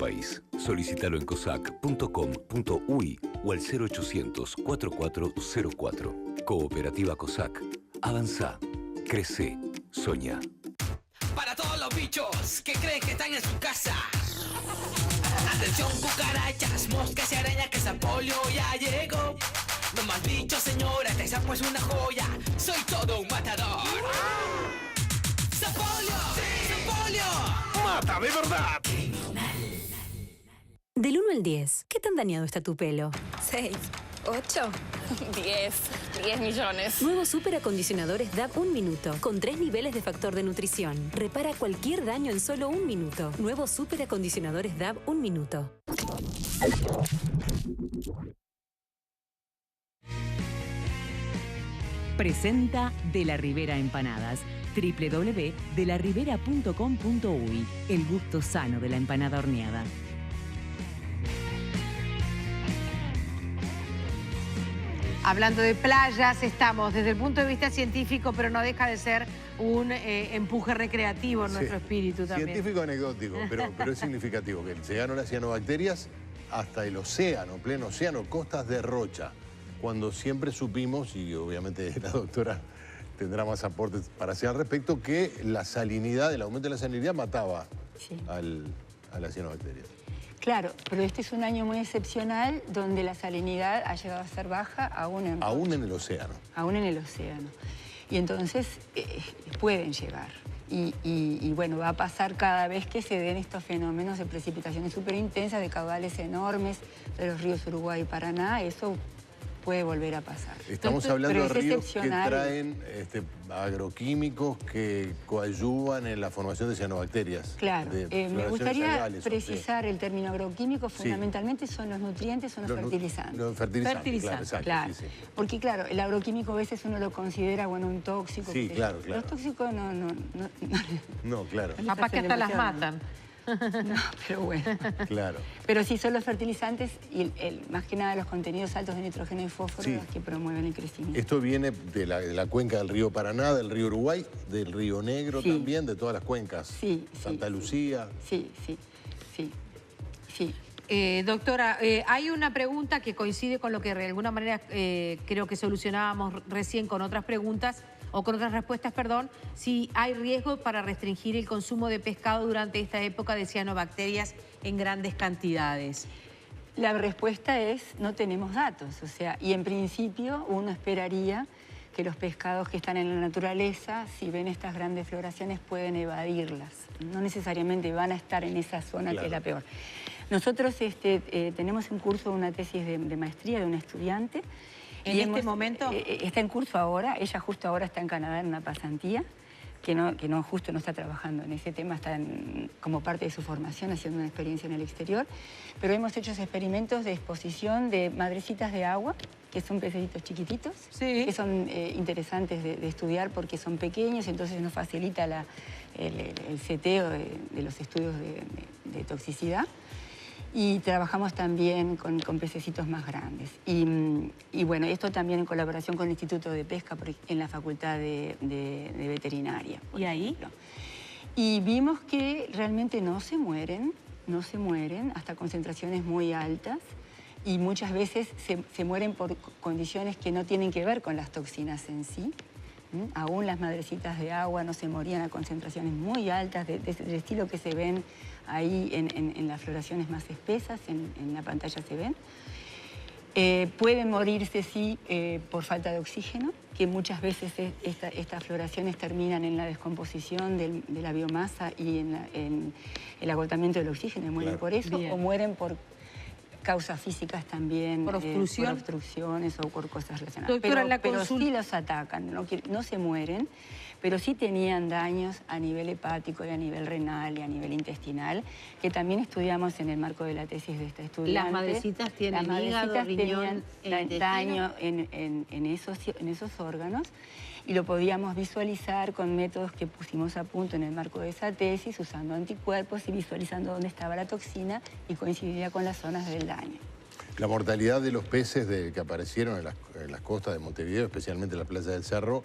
país. Solicítalo en cosac.com.uy o al 0800 4404. Cooperativa COSAC. Avanzá, crece, soñá. Para todos los bichos que creen que están en su casa. Atención, cucarachas, moscas y arañas, que San Polio ya llegó. No más bichos, señora, este sapo es una joya. Soy todo un matador. ¡San Polio! ¡Sí! ¡San Polio! ¡Mata de verdad! Del 1 al 10, ¿qué tan dañado está tu pelo? 6, 8, 10 millones. Nuevos superacondicionadores DAB 1 minuto, con 3 niveles de factor de nutrición. Repara cualquier daño en solo 1 minuto. Nuevos superacondicionadores DAB 1 minuto. Presenta De la Ribera Empanadas. www.delaribera.com.uy. El gusto sano de la empanada horneada. Hablando de playas, estamos desde el punto de vista científico, pero no deja de ser un empuje recreativo en nuestro espíritu también. Científico anecdótico, pero es significativo que llegaron las cianobacterias hasta el océano, pleno océano, costas de Rocha, cuando siempre supimos, y obviamente la doctora tendrá más aportes para hacer al respecto, que la salinidad, el aumento de la salinidad mataba a las cianobacterias. Claro, pero este es un año muy excepcional donde la salinidad ha llegado a ser baja aún en el océano. Aún en el océano. Y entonces pueden llegar. Y bueno, va a pasar cada vez que se den estos fenómenos de precipitaciones súper intensas, de caudales enormes de los ríos Uruguay y Paraná. Eso puede volver a pasar. Estamos hablando de ríos que traen agroquímicos que coadyuvan en la formación de cianobacterias. Claro, me gustaría precisar el término agroquímico, fundamentalmente son los nutrientes, son los fertilizantes. Los fertilizantes, claro. Porque claro, el agroquímico a veces uno lo considera, bueno, un tóxico. Sí, claro. Los tóxicos no, claro. Capaz que hasta las matan. No, pero bueno. Claro. Pero sí son los fertilizantes y más que nada los contenidos altos de nitrógeno y fósforo los que promueven el crecimiento. Esto viene de la cuenca del río Paraná, del río Uruguay, del río Negro también, de todas las cuencas. Santa Lucía. Sí. Doctora, hay una pregunta que coincide con lo que de alguna manera creo que solucionábamos recién con otras preguntas, o con otras respuestas, perdón, si hay riesgo para restringir el consumo de pescado durante esta época de cianobacterias en grandes cantidades. La respuesta es no tenemos datos, o sea, y en principio uno esperaría que los pescados que están en la naturaleza, si ven estas grandes floraciones, pueden evadirlas. No necesariamente van a estar en esa zona que es la peor. Nosotros tenemos en curso una tesis de maestría de una estudiante. ¿En este momento? Está en curso ahora, ella justo ahora está en Canadá en una pasantía, que justo no está trabajando en ese tema, está como parte de su formación haciendo una experiencia en el exterior. Pero hemos hecho experimentos de exposición de madrecitas de agua, que son pececitos chiquititos, que son interesantes de estudiar porque son pequeños, entonces nos facilita el seteo de los estudios de toxicidad. Y trabajamos también con pececitos más grandes. Y bueno, esto también en colaboración con el Instituto de Pesca en la Facultad de Veterinaria. ¿Y ahí? Y vimos que realmente no se mueren hasta concentraciones muy altas y muchas veces se mueren por condiciones que no tienen que ver con las toxinas en sí. Aún las madrecitas de agua no se morían a concentraciones muy altas del estilo que se ven ahí en las floraciones más espesas, en la pantalla se ven. Pueden morirse, sí, por falta de oxígeno, que muchas veces estas floraciones terminan en la descomposición de la biomasa y en el agotamiento del oxígeno, mueren por eso, o mueren por causas físicas también, por obstrucciones o por cosas relacionadas. Doctora, pero sí los atacan, no se mueren, pero sí tenían daños a nivel hepático y a nivel renal y a nivel intestinal, que también estudiamos en el marco de la tesis de esta estudiante. Las madrecitas tienen hígado, riñón, tenían daño en esos órganos, y lo podíamos visualizar con métodos que pusimos a punto en el marco de esa tesis, usando anticuerpos y visualizando dónde estaba la toxina y coincidía con las zonas del daño. La mortalidad de los peces que aparecieron en las costas de Montevideo, especialmente en la playa del Cerro,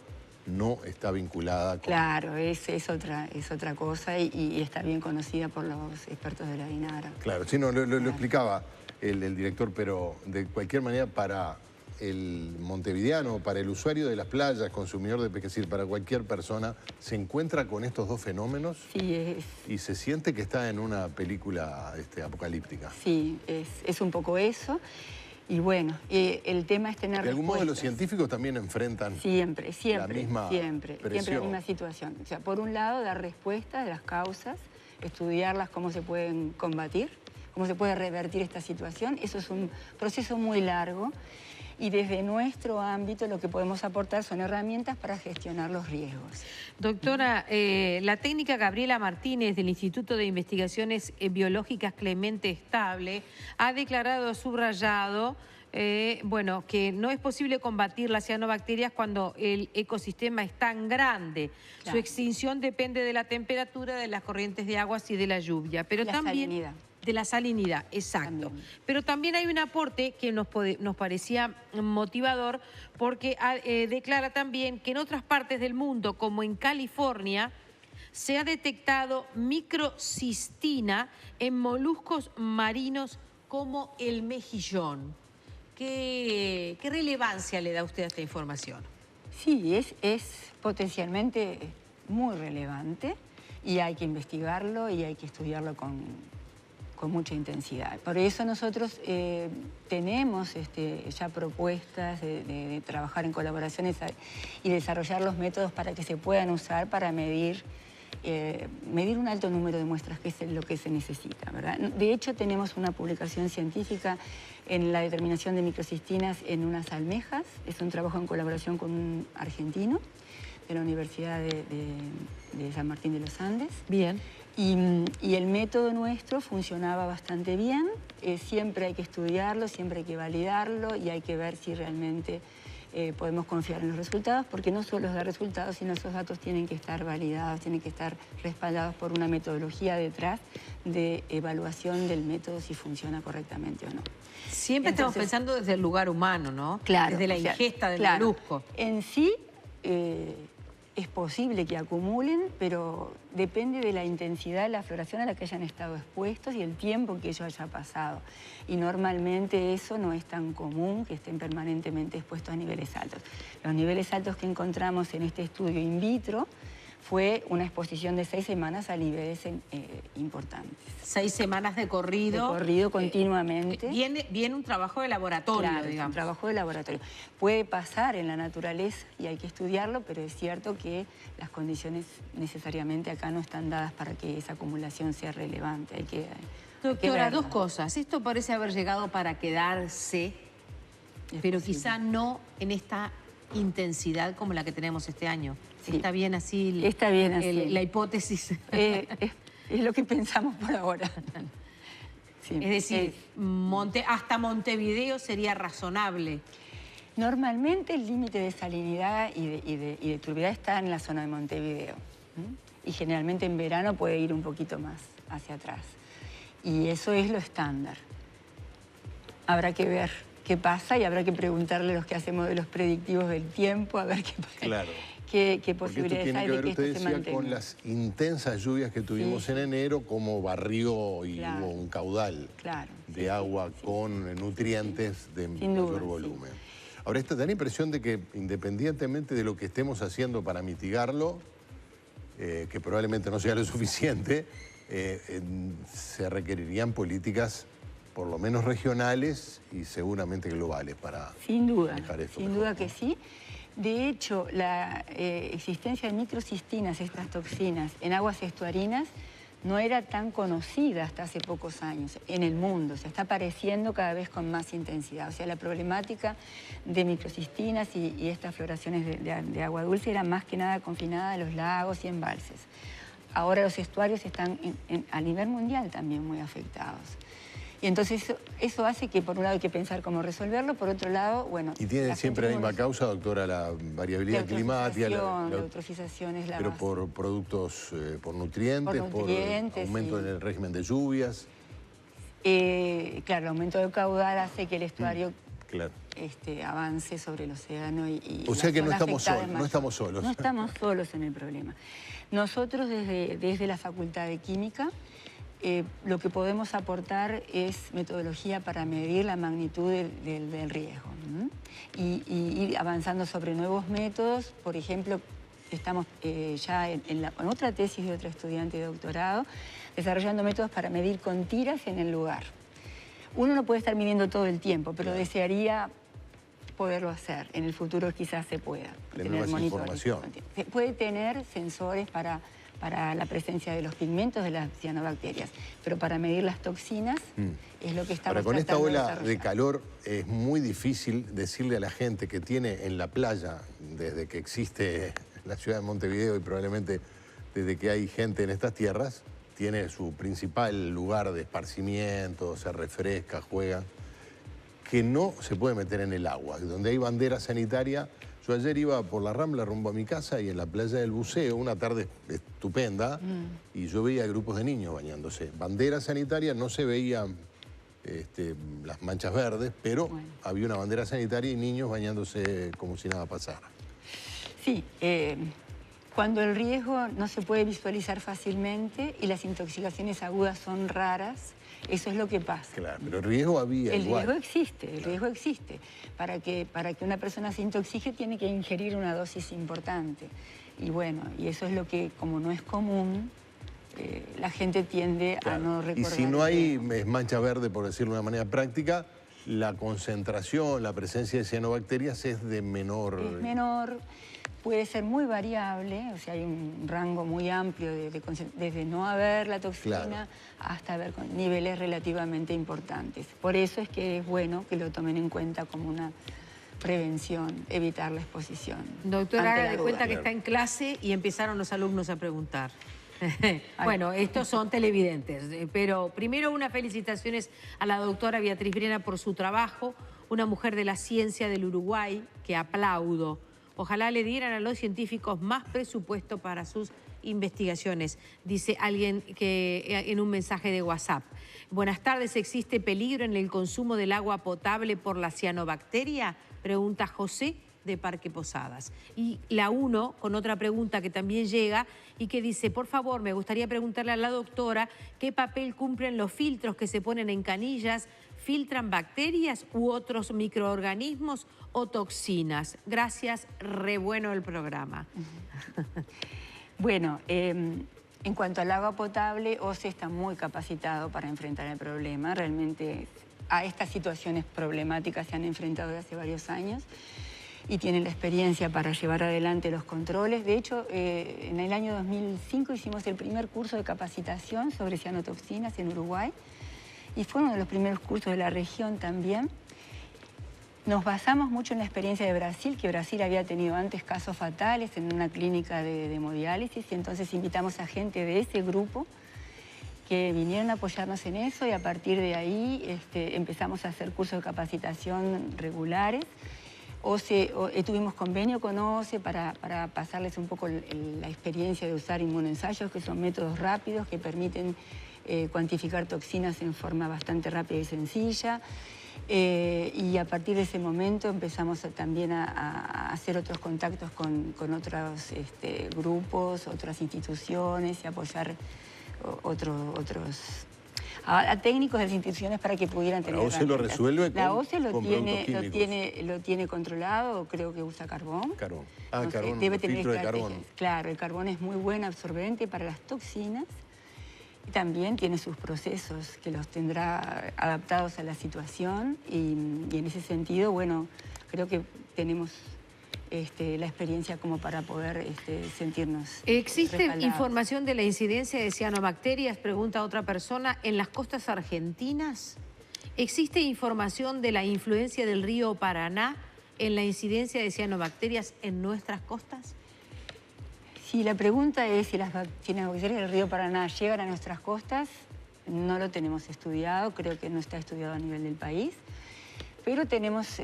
no está vinculada con... Claro, es otra cosa y está bien conocida por los expertos de la DINARA. Claro, sí, no, lo explicaba el director, pero de cualquier manera para el montevideano, para el usuario de las playas, consumidor de pesca, es decir, para cualquier persona, se encuentra con estos dos fenómenos y se siente que está en una película apocalíptica. Sí, es un poco eso. Y bueno, el tema es tener De algún modo los respuestas. científicos también enfrentan Siempre la misma la misma situación. O sea, por un lado, dar respuesta de las causas, estudiarlas, cómo se pueden combatir, cómo se puede revertir esta situación. Eso es un proceso muy largo y desde nuestro ámbito lo que podemos aportar son herramientas para gestionar los riesgos. Doctora, la técnica Gabriela Martínez del Instituto de Investigaciones Biológicas Clemente Estable ha declarado, subrayado, bueno, que no es posible combatir las cianobacterias cuando el ecosistema es tan grande. Claro. Su extinción depende de la temperatura, de las corrientes de aguas y de la lluvia. Pero La también salinidad. de la salinidad, exacto. Pero también hay un aporte que nos parecía motivador porque declara también que en otras partes del mundo, como en California, se ha detectado microcistina en moluscos marinos como el mejillón. ¿Qué relevancia le da usted a esta información? Sí, es potencialmente muy relevante y hay que investigarlo y hay que estudiarlo con mucha intensidad. Por eso nosotros tenemos ya propuestas de trabajar en colaboraciones y desarrollar los métodos para que se puedan usar para medir un alto número de muestras, que es lo que se necesita, ¿verdad? De hecho, tenemos una publicación científica en la determinación de microcistinas en unas almejas. Es un trabajo en colaboración con un argentino de la Universidad de San Martín de los Andes. Bien. Y el método nuestro funcionaba bastante bien. Siempre hay que estudiarlo, siempre hay que validarlo y hay que ver si realmente podemos confiar en los resultados, porque no solo da resultados, sino esos datos tienen que estar validados, tienen que estar respaldados por una metodología detrás de evaluación del método si funciona correctamente o no. Siempre estamos pensando desde el lugar humano, ¿no? Claro. Desde la ingesta del molusco. En sí es posible que acumulen, pero depende de la intensidad de la floración a la que hayan estado expuestos y el tiempo que ello haya pasado. Y normalmente eso no es tan común, que estén permanentemente expuestos a niveles altos. Los niveles altos que encontramos en este estudio in vitro fue una exposición de 6 semanas a niveles importantes. 6 semanas de corrido. De corrido continuamente. Viene un trabajo de laboratorio, claro, digamos. Un trabajo de laboratorio. Puede pasar en la naturaleza y hay que estudiarlo, pero es cierto que las condiciones necesariamente acá no están dadas para que esa acumulación sea relevante. Hay que Doctora, dos cosas. Esto parece haber llegado para quedarse, pero quizá no en esta intensidad como la que tenemos este año. Sí. ¿Está bien así? Está bien así. La hipótesis. Es lo que pensamos por ahora. Sí. Es decir, hasta Montevideo sería razonable. Normalmente el límite de salinidad y de turbidez está en la zona de Montevideo. Y generalmente en verano puede ir un poquito más hacia atrás. Y eso es lo estándar. Habrá que ver qué pasa y habrá que preguntarle a los que hacemos de los predictivos del tiempo a ver qué pasa. Claro. ¿Qué posibilidades hay de que esto se mantenga? Con las intensas lluvias que tuvimos en enero, como barrió y hubo un caudal de agua con nutrientes de mayor volumen. Ahora, da la impresión de que independientemente de lo que estemos haciendo para mitigarlo, que probablemente no sea lo suficiente, se requerirían políticas por lo menos regionales y seguramente globales para manejar esto. Sin duda que sí. De hecho, la existencia de microcistinas, estas toxinas, en aguas estuarinas no era tan conocida hasta hace pocos años en el mundo. Se está apareciendo cada vez con más intensidad. O sea, la problemática de microcistinas y estas floraciones de agua dulce era más que nada confinada a los lagos y embalses. Ahora los estuarios están a nivel mundial también muy afectados. Y entonces eso hace que por un lado hay que pensar cómo resolverlo, por otro lado, bueno... ¿Y tiene siempre la misma causa, doctora, la variabilidad climática? La eutrofización es la pero base. por productos, por nutrientes, por aumento en el régimen de lluvias. Claro, el aumento del caudal hace que el estuario avance sobre el océano. O sea que no estamos solos, No estamos solos en el problema. Nosotros desde la Facultad de Química lo que podemos aportar es metodología para medir la magnitud del riesgo, ¿no? Y ir avanzando sobre nuevos métodos. Por ejemplo, estamos ya en otra tesis de otra estudiante de doctorado desarrollando métodos para medir con tiras en el lugar. Uno no puede estar midiendo todo el tiempo, pero desearía poderlo hacer. En el futuro quizás se pueda. Tener más información. Se puede tener sensores para la presencia de los pigmentos de las cianobacterias, pero para medir las toxinas es lo que estamos con esta tratando ola de calor es muy difícil decirle a la gente que tiene en la playa, desde que existe la ciudad de Montevideo y probablemente desde que hay gente en estas tierras, tiene su principal lugar de esparcimiento, se refresca, juega, que no se puede meter en el agua, donde hay bandera sanitaria. Yo ayer iba por la Rambla rumbo a mi casa y en la playa del Buceo, una tarde estupenda, y yo veía grupos de niños bañándose. Bandera sanitaria, no se veían las manchas verdes, pero había una bandera sanitaria y niños bañándose como si nada pasara. Sí, cuando el riesgo no se puede visualizar fácilmente y las intoxicaciones agudas son raras, eso es lo que pasa. Claro, pero el riesgo había igual. El riesgo existe. Para que una persona se intoxique tiene que ingerir una dosis importante. Y bueno, y eso es lo que, como no es común, la gente tiende a no recordar. Y si no hay mancha verde, por decirlo de una manera práctica, la concentración, la presencia de cianobacterias es de menor... Es menor. Puede ser muy variable, o sea, hay un rango muy amplio desde no haber la toxina hasta haber niveles relativamente importantes. Por eso es que es bueno que lo tomen en cuenta como una prevención, evitar la exposición. Doctora, haga de cuenta que está en clase y empezaron los alumnos a preguntar. Bueno, estos son televidentes, pero primero unas felicitaciones a la doctora Beatriz Briena por su trabajo, una mujer de la ciencia del Uruguay que aplaudo. Ojalá le dieran a los científicos más presupuesto para sus investigaciones, dice alguien que en un mensaje de WhatsApp. Buenas tardes, ¿existe peligro en el consumo del agua potable por la cianobacteria? Pregunta José de Parque Posadas. Y la uno con otra pregunta que también llega y que dice, por favor, me gustaría preguntarle a la doctora qué papel cumplen los filtros que se ponen en canillas. ¿Filtran bacterias u otros microorganismos o toxinas? Gracias, re bueno el programa. Bueno, en cuanto al agua potable, OCE está muy capacitado para enfrentar el problema. Realmente a estas situaciones problemáticas se han enfrentado desde hace varios años y tienen la experiencia para llevar adelante los controles. De hecho, en el año 2005 hicimos el primer curso de capacitación sobre cianotoxinas en Uruguay. Y fue uno de los primeros cursos de la región también. Nos basamos mucho en la experiencia de Brasil, que Brasil había tenido antes casos fatales en una clínica de hemodiálisis, y entonces invitamos a gente de ese grupo que vinieron a apoyarnos en eso, y a partir de ahí empezamos a hacer cursos de capacitación regulares. Tuvimos convenio con OCE para pasarles un poco la experiencia de usar inmunoensayos, que son métodos rápidos que permiten cuantificar toxinas en forma bastante rápida y sencilla. Y a partir de ese momento empezamos también a hacer otros contactos con otros grupos, otras instituciones y apoyar a técnicos de las instituciones para que pudieran tener herramientas. ¿La OCE lo resuelve? La OCE lo tiene controlado, creo que usa carbón. Carbón. No carbón, sé, debe tener filtro de carbón. Claro, el carbón es muy buen absorbente para las toxinas. Y también tiene sus procesos que los tendrá adaptados a la situación y en ese sentido, bueno, creo que tenemos la experiencia como para poder sentirnos ¿Existe respaldados. información de la incidencia de cianobacterias? Pregunta otra persona. ¿En las costas argentinas? ¿Existe información de la influencia del río Paraná en la incidencia de cianobacterias en nuestras costas? Si la pregunta es si las cianobacterias del río Paraná llegan a nuestras costas, no lo tenemos estudiado, creo que no está estudiado a nivel del país, pero tenemos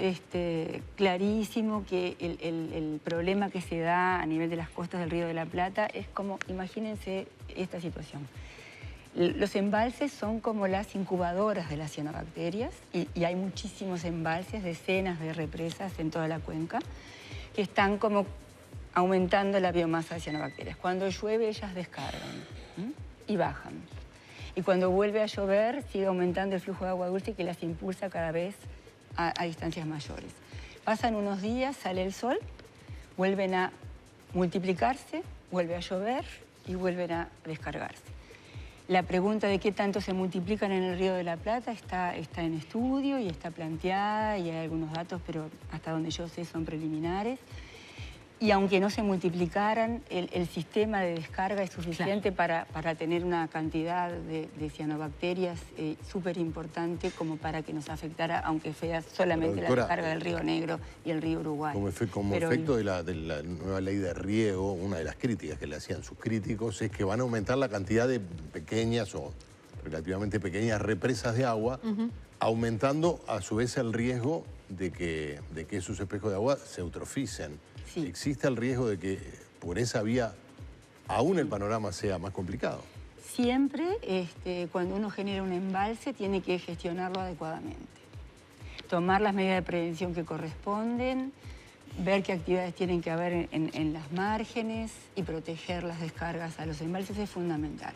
clarísimo que el problema que se da a nivel de las costas del Río de la Plata es como, imagínense esta situación. Los embalses son como las incubadoras de las cianobacterias y hay muchísimos embalses, decenas de represas en toda la cuenca que están como aumentando la biomasa de cianobacterias. Cuando llueve ellas descargan y bajan. Y cuando vuelve a llover sigue aumentando el flujo de agua dulce que las impulsa cada vez a distancias mayores. Pasan unos días, sale el sol, vuelven a multiplicarse, vuelve a llover y vuelven a descargarse. La pregunta de qué tanto se multiplican en el Río de la Plata está en estudio y está planteada y hay algunos datos, pero hasta donde yo sé son preliminares. Y aunque no se multiplicaran, el sistema de descarga es suficiente para tener una cantidad de cianobacterias súper importante como para que nos afectara, aunque sea solamente la descarga del Río Negro y el Río Uruguay. Como efecto de la nueva ley de riego, una de las críticas que le hacían sus críticos es que van a aumentar la cantidad de pequeñas o relativamente pequeñas represas de agua, aumentando a su vez el riesgo de que esos espejos de agua se eutrofisen. Sí. ¿Existe el riesgo de que por esa vía aún el panorama sea más complicado? Siempre, cuando uno genera un embalse, tiene que gestionarlo adecuadamente. Tomar las medidas de prevención que corresponden, ver qué actividades tienen que haber en las márgenes y proteger las descargas a los embalses es fundamental.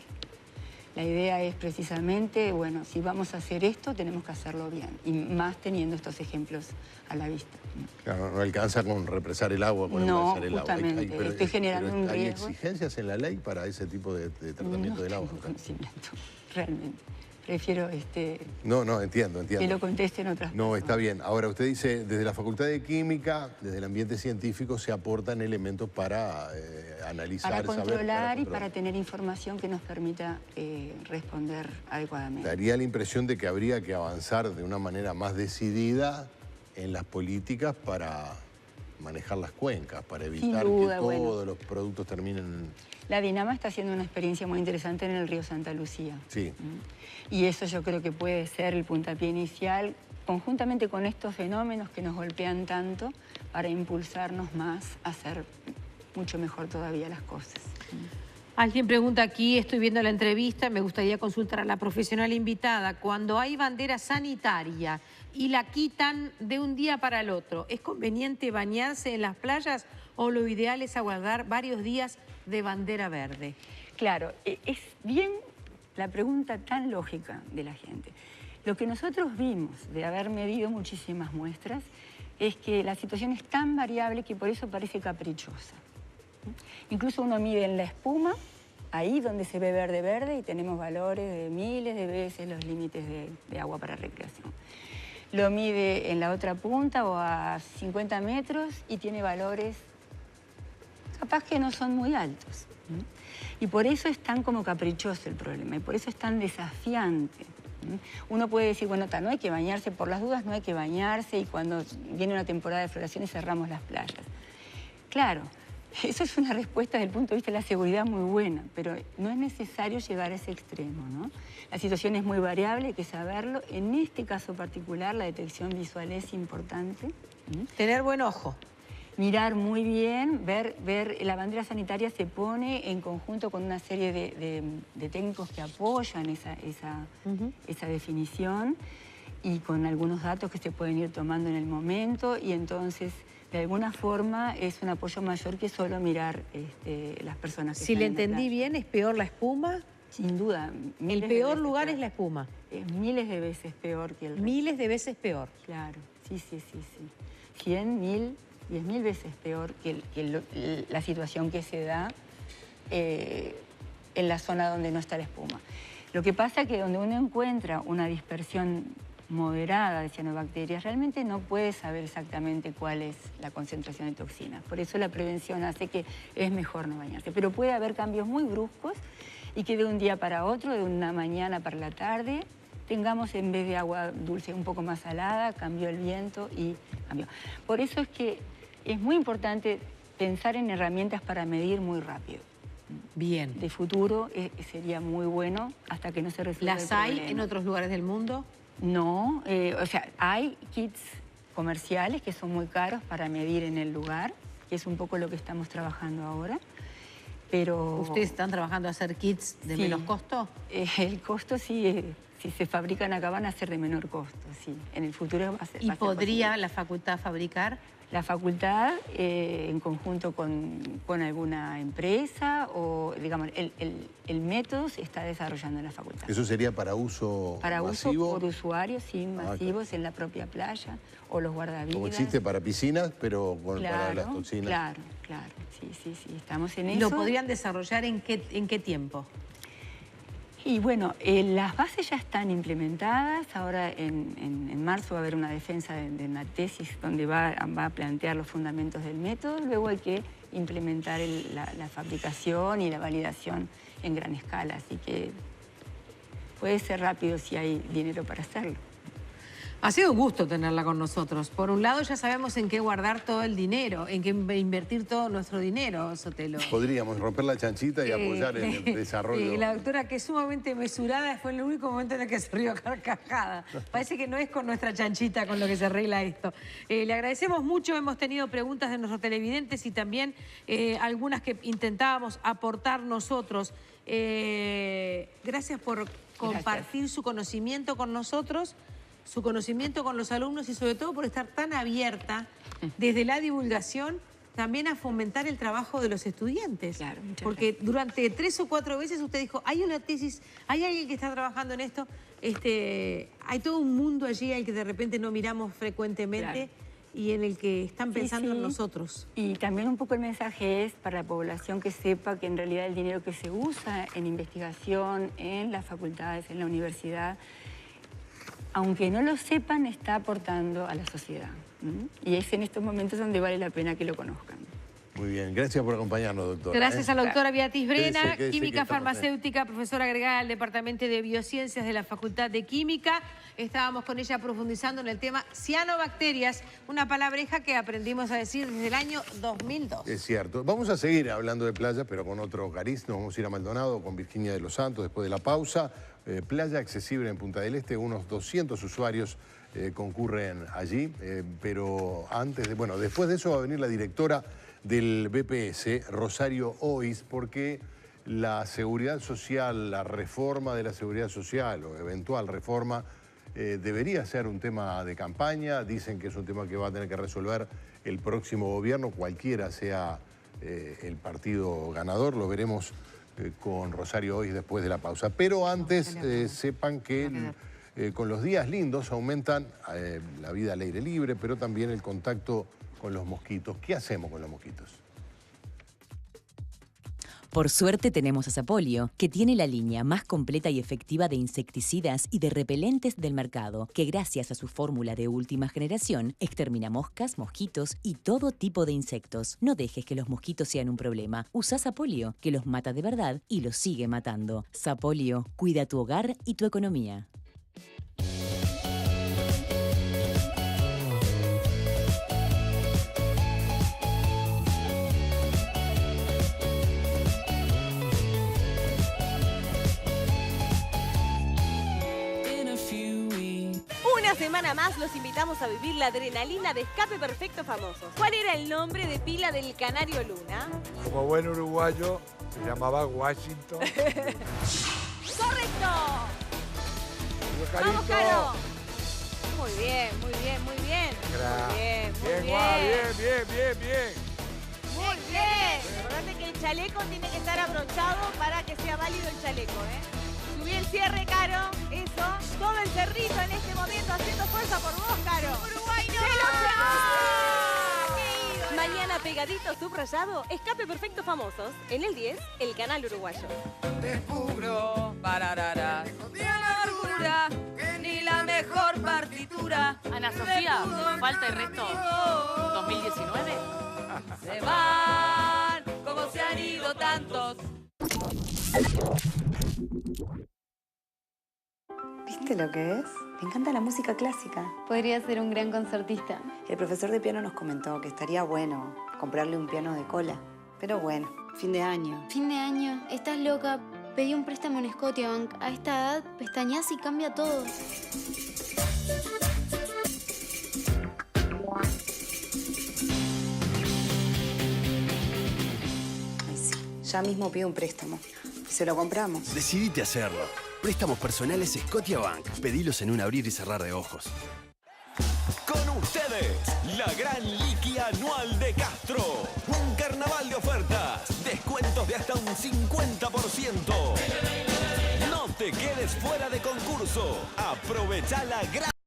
La idea es precisamente, bueno, si vamos a hacer esto, tenemos que hacerlo bien. Y más teniendo estos ejemplos a la vista. Claro, no alcanza con represar el agua, con embalsar el agua. No, justamente. Estoy generando un riesgo. ¿Hay exigencias en la ley para ese tipo de tratamiento del agua? No tengo conocimiento, realmente. Prefiero No, entiendo. que lo contesten otras personas. No, está bien. Ahora, usted dice, desde la Facultad de Química, desde el ambiente científico, se aportan elementos para analizar, para controlar saber, y para tener información que nos permita responder adecuadamente. Daría la impresión de que habría que avanzar de una manera más decidida en las políticas para manejar las cuencas, para evitar que todos los productos terminen... La Dinama está haciendo una experiencia muy interesante en el río Santa Lucía. Sí. Y eso yo creo que puede ser el puntapié inicial, conjuntamente con estos fenómenos que nos golpean tanto, para impulsarnos más a hacer mucho mejor todavía las cosas. Alguien pregunta aquí, estoy viendo la entrevista, me gustaría consultar a la profesional invitada. Cuando hay bandera sanitaria y la quitan de un día para el otro, ¿es conveniente bañarse en las playas o lo ideal es aguardar varios días de bandera verde? Claro, es bien la pregunta tan lógica de la gente. Lo que nosotros vimos de haber medido muchísimas muestras es que la situación es tan variable que por eso parece caprichosa. Incluso uno mide en la espuma, ahí donde se ve verde, y tenemos valores de miles de veces los límites de agua para recreación. Lo mide en la otra punta o a 50 metros y tiene valores capaz que no son muy altos. Y por eso es tan como caprichoso el problema, y por eso es tan desafiante. Uno puede decir, bueno, no hay que bañarse, por las dudas no hay que bañarse, y cuando viene una temporada de floraciones cerramos las playas. Claro, eso es una respuesta desde el punto de vista de la seguridad muy buena, pero no es necesario llegar a ese extremo, ¿no? La situación es muy variable, hay que saberlo. En este caso particular, la detección visual es importante. Tener buen ojo. Mirar muy bien, ver la bandera sanitaria se pone en conjunto con una serie de técnicos que apoyan esa definición y con algunos datos que se pueden ir tomando en el momento, y entonces de alguna forma es un apoyo mayor que solo mirar las personas que si están le en la entendí playa. bien, ¿es peor la espuma? Sin duda. El peor lugar es la espuma. Es miles de veces peor que el resto. Miles de veces peor. Claro, sí. 100, 1000, 10.000 veces peor que la situación que se da en la zona donde no está la espuma. Lo que pasa es que donde uno encuentra una dispersión moderada de cianobacterias, realmente no puede saber exactamente cuál es la concentración de toxinas. Por eso la prevención hace que es mejor no bañarse. Pero puede haber cambios muy bruscos y que de un día para otro, de una mañana para la tarde, tengamos en vez de agua dulce un poco más salada, cambió el viento y cambió. Por eso es que es muy importante pensar en herramientas para medir muy rápido. Bien. De futuro sería muy bueno hasta que no se resuelva el ¿Las problema. hay en otros lugares del mundo? No, o sea, hay kits comerciales que son muy caros para medir en el lugar, que es un poco lo que estamos trabajando ahora. Pero ¿Ustedes están trabajando a hacer kits de sí, menos costo? El costo sí, si se fabrican acá van a ser de menor costo, sí. En el futuro va a ser. ¿Y va a ser podría posible. la facultad fabricar? La facultad, en conjunto con alguna empresa, o digamos, el método se está desarrollando en la facultad. ¿Eso sería para uso Para masivo? uso por usuarios, sí, masivos en la propia playa, o los guardavidas. Como existe para piscinas, pero para las Claro, cocinas. claro, sí, estamos en ¿Y eso. lo podrían desarrollar en qué tiempo? Y bueno, las bases ya están implementadas. Ahora en marzo va a haber una defensa de una tesis donde va a plantear los fundamentos del método. Luego hay que implementar la fabricación y la validación en gran escala. Así que puede ser rápido si hay dinero para hacerlo. Ha sido un gusto tenerla con nosotros. Por un lado ya sabemos en qué guardar todo el dinero, en qué invertir todo nuestro dinero, Sotelo. Podríamos romper la chanchita y apoyar en el desarrollo. La doctora, que es sumamente mesurada, fue el único momento en el que se rió a carcajada. Parece que no es con nuestra chanchita con lo que se arregla esto. Le agradecemos mucho, hemos tenido preguntas de nuestros televidentes y también algunas que intentábamos aportar nosotros. Gracias por compartir su conocimiento con nosotros, su conocimiento con los alumnos y sobre todo por estar tan abierta desde la divulgación también a fomentar el trabajo de los estudiantes. Claro, muchas porque durante 3 o 4 veces usted dijo, hay una tesis, hay alguien que está trabajando en esto, hay todo un mundo allí al que de repente no miramos frecuentemente y en el que están pensando en nosotros. Y también un poco el mensaje es para la población que sepa que en realidad el dinero que se usa en investigación, en las facultades, en la universidad, aunque no lo sepan, está aportando a la sociedad. Y es en estos momentos donde vale la pena que lo conozcan. Muy bien, gracias por acompañarnos, doctora. Gracias a la doctora Beatriz Brena, Quédese, química que estamos farmacéutica, profesora agregada del Departamento de Biociencias de la Facultad de Química. Estábamos con ella profundizando en el tema cianobacterias, una palabreja que aprendimos a decir desde el año 2002. Es cierto. Vamos a seguir hablando de playa, pero con otro cariz. Nos vamos a ir a Maldonado con Virginia de los Santos después de la pausa. Playa accesible en Punta del Este, unos 200 usuarios concurren allí, pero antes de, bueno, después de eso va a venir la directora del BPS, Rosario Ois, porque la seguridad social, la reforma de la seguridad social o eventual reforma debería ser un tema de campaña. Dicen que es un tema que va a tener que resolver el próximo gobierno, cualquiera sea el partido ganador. Lo veremos con Rosario Ois después de la pausa. Pero antes sepan que con los días lindos aumentan la vida al aire libre, pero también el contacto con los mosquitos. ¿Qué hacemos con los mosquitos? Por suerte tenemos a Sapolio, que tiene la línea más completa y efectiva de insecticidas y de repelentes del mercado, que gracias a su fórmula de última generación extermina moscas, mosquitos y todo tipo de insectos. No dejes que los mosquitos sean un problema. Usa Sapolio, que los mata de verdad y los sigue matando. Sapolio, cuida tu hogar y tu economía. Una semana más los invitamos a vivir la adrenalina de Escape Perfecto Famosos. ¿Cuál era el nombre de pila del Canario Luna? Como buen uruguayo, se llamaba Washington. ¡Correcto! ¡Vamos, Caro! Muy bien, muy bien, muy bien. Muy bien, muy bien. Bien. Muy bien. Recordate que el chaleco tiene que estar abrochado para que sea válido el chaleco, ¿eh? Subí el cierre, Caro. Eso. Todo el cerrito en este momento haciendo fuerza por vos, Caro. ¡Uruguay no! Mañana pegadito, subrayado, Escape Perfecto Famosos. En el 10, el canal uruguayo. Descubro, pararara, de amargura, que ni la mejor partitura. Ana Sofía, falta y resto 2019. Se van, como se han ido tantos. ¿Viste lo que es? Me encanta la música clásica. Podría ser un gran concertista. El profesor de piano nos comentó que estaría bueno comprarle un piano de cola. Pero bueno, fin de año. Fin de año, estás loca. Pedí un préstamo en Scotiabank. A esta edad, pestañas y cambia todo. Ay, sí, Ya mismo pido un préstamo. Se lo compramos. Decidite hacerlo. Préstamos personales Scotiabank. Pedilos en un abrir y cerrar de ojos. Con ustedes, la gran liqui anual de Castro. Un carnaval de ofertas. Descuentos de hasta un 50%. No te quedes fuera de concurso. Aprovecha la gran...